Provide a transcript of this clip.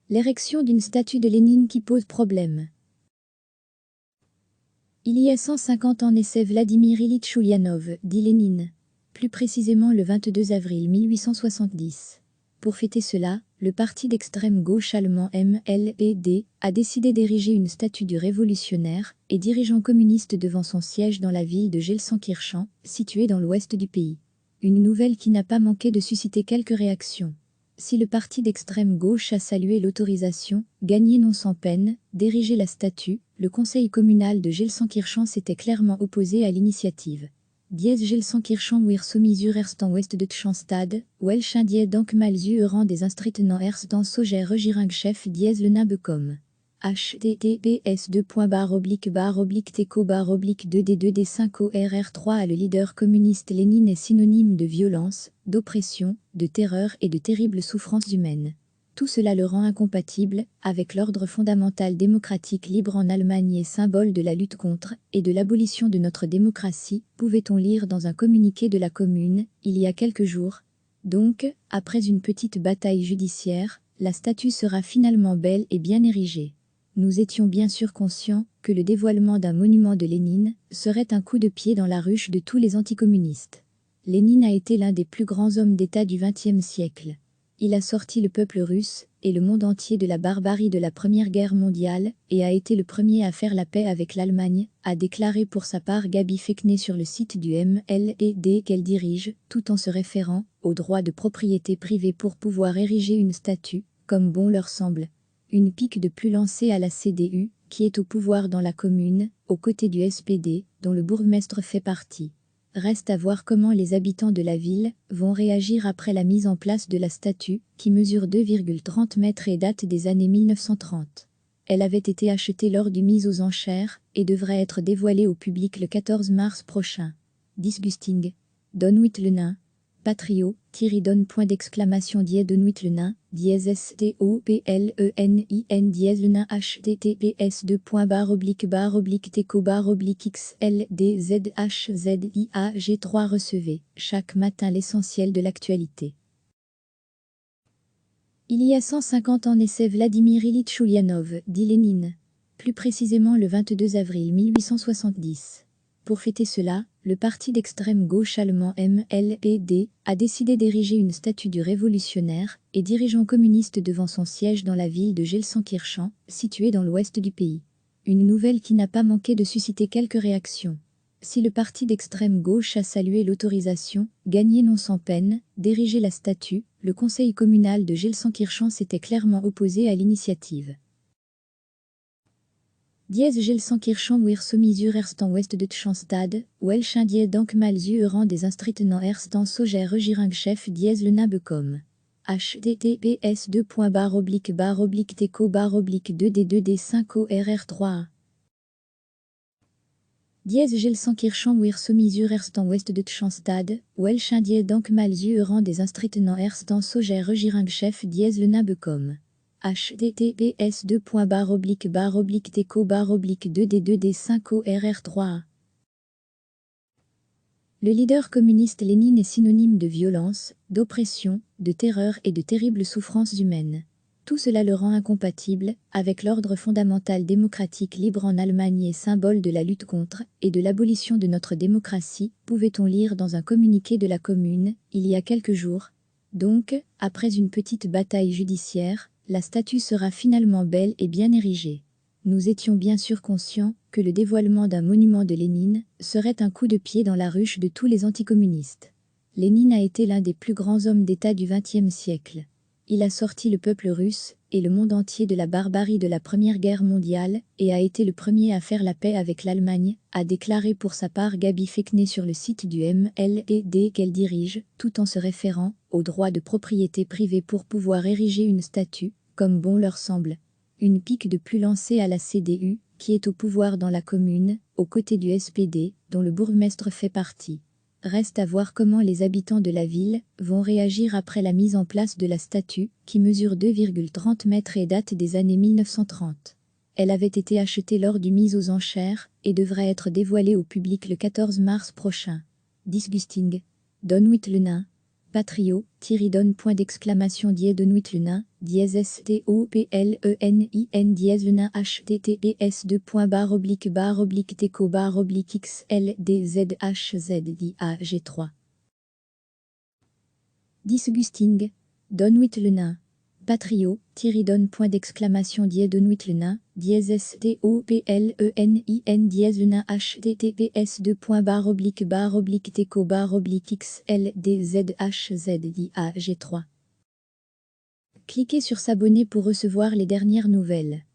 L'érection d'une statue de Lénine qui pose problème. Il y a 150 ans naissait Vladimir Ilitch Ulyanov, dit Lénine. Plus précisément le 22 avril 1870. Pour fêter cela, le parti d'extrême gauche allemand MLED a décidé d'ériger une statue du révolutionnaire et dirigeant communiste devant son siège dans la ville de Gelsenkirchen, située dans l'ouest du pays. Une nouvelle qui n'a pas manqué de susciter quelques réactions. Si le parti d'extrême gauche a salué l'autorisation, gagnée non sans peine, d'ériger la statue, le conseil communal de Gelsenkirchen s'était clairement opposé à l'initiative. Dies Gelsenkirchen wir summisur erst en West Deutschlandstad, welchen die Denkmal zu rang des Instritten erst dans Soger Regierungschef dies le Nabekom. https://teco/2d2d5orr3. Le leader communiste Lénine est synonyme de violence, d'oppression, de terreur et de terribles souffrances humaines. Tout cela le rend incompatible avec l'ordre fondamental démocratique libre en Allemagne et symbole de la lutte contre et de l'abolition de notre démocratie, pouvait-on lire dans un communiqué de la commune, il y a quelques jours. Donc, après une petite bataille judiciaire, la statue sera finalement belle et bien érigée. Nous étions bien sûr conscients que le dévoilement d'un monument de Lénine serait un coup de pied dans la ruche de tous les anticommunistes. Lénine a été l'un des plus grands hommes d'État du XXe siècle. Il a sorti le peuple russe et le monde entier de la barbarie de la Première Guerre mondiale et a été le premier à faire la paix avec l'Allemagne, a déclaré pour sa part Gaby Fekney sur le site du MLED qu'elle dirige, tout en se référant au droit de propriété privée pour pouvoir ériger une statue, comme bon leur semble. Une pique de plus lancée à la CDU, qui est au pouvoir dans la commune, aux côtés du SPD, dont le bourgmestre fait partie. Reste à voir comment les habitants de la ville vont réagir après la mise en place de la statue, qui mesure 2,30 mètres et date des années 1930. Elle avait été achetée lors du mise aux enchères et devrait être dévoilée au public le 14 mars prochain. Disgusting. Don Wittlenin. Patrio, Thierry donne point d'exclamation Don Wittlenin, dièse STOPLENIN dièse le nain https://teco/teco/xlddzhziag3 recevez, chaque matin l'essentiel de l'actualité. Il y a 150 ans naissait Vladimir Ilitch Ulyanov, dit Lénine. Plus précisément le 22 avril 1870. Pour fêter cela, le parti d'extrême gauche allemand MLED a décidé d'ériger une statue du révolutionnaire et dirigeant communiste devant son siège dans la ville de Gelsenkirchen, située dans l'ouest du pays. Une nouvelle qui n'a pas manqué de susciter quelques réactions. Si le parti d'extrême gauche a salué l'autorisation, gagnée non sans peine, d'ériger la statue, le conseil communal de Gelsenkirchen s'était clairement opposé à l'initiative. Dies Gelsenkirchen wir summisur erst en West Deutschlandstad, welchen die Denkmal zu rang des Instritten erst dans Soger Regierungschef dies le Nabekom. https://teco/2d2d5orr3. Dies Gelsenkirchen wir summisur erst en West Deutschlandstad, welchen die Denkmal zu rang des Instritten erst dans Soger Regierungschef dies le Nabekom. https://teco/2d2d5orr3. Le leader communiste Lénine est synonyme de violence, d'oppression, de terreur et de terribles souffrances humaines. Tout cela le rend incompatible avec l'ordre fondamental démocratique libre en Allemagne et symbole de la lutte contre et de l'abolition de notre démocratie, pouvait-on lire dans un communiqué de la commune, il y a quelques jours. Donc, après une petite bataille judiciaire, la statue sera finalement belle et bien érigée. Nous étions bien sûr conscients que le dévoilement d'un monument de Lénine serait un coup de pied dans la ruche de tous les anticommunistes. Lénine a été l'un des plus grands hommes d'État du XXe siècle. Il a sorti le peuple russe et le monde entier de la barbarie de la Première Guerre mondiale et a été le premier à faire la paix avec l'Allemagne, a déclaré pour sa part Gaby Fekney sur le site du MLED qu'elle dirige, tout en se référant au droit de propriété privée pour pouvoir ériger une statue, comme bon leur semble. Une pique de plus lancée à la CDU, qui est au pouvoir dans la commune, aux côtés du SPD, dont le bourgmestre fait partie. Reste à voir comment les habitants de la ville vont réagir après la mise en place de la statue, qui mesure 2,30 mètres et date des années 1930. Elle avait été achetée lors du mise aux enchères et devrait être dévoilée au public le 14 mars prochain. Disgusting. Don Wittlenin. Patrio, Tyridon, point d'exclamation de nuit lunin, dièse STOPLENIN dièse lunin HTTPS teco XLDZHZDIAG3. 10 Gusting, Don nuit lunin. Patrio, Tyridon, point d'exclamation de nuit lunin, dièse STOPLENIN dièse lunin HTTPS teco XLDZHZDIAG3. Cliquez sur s'abonner pour recevoir les dernières nouvelles.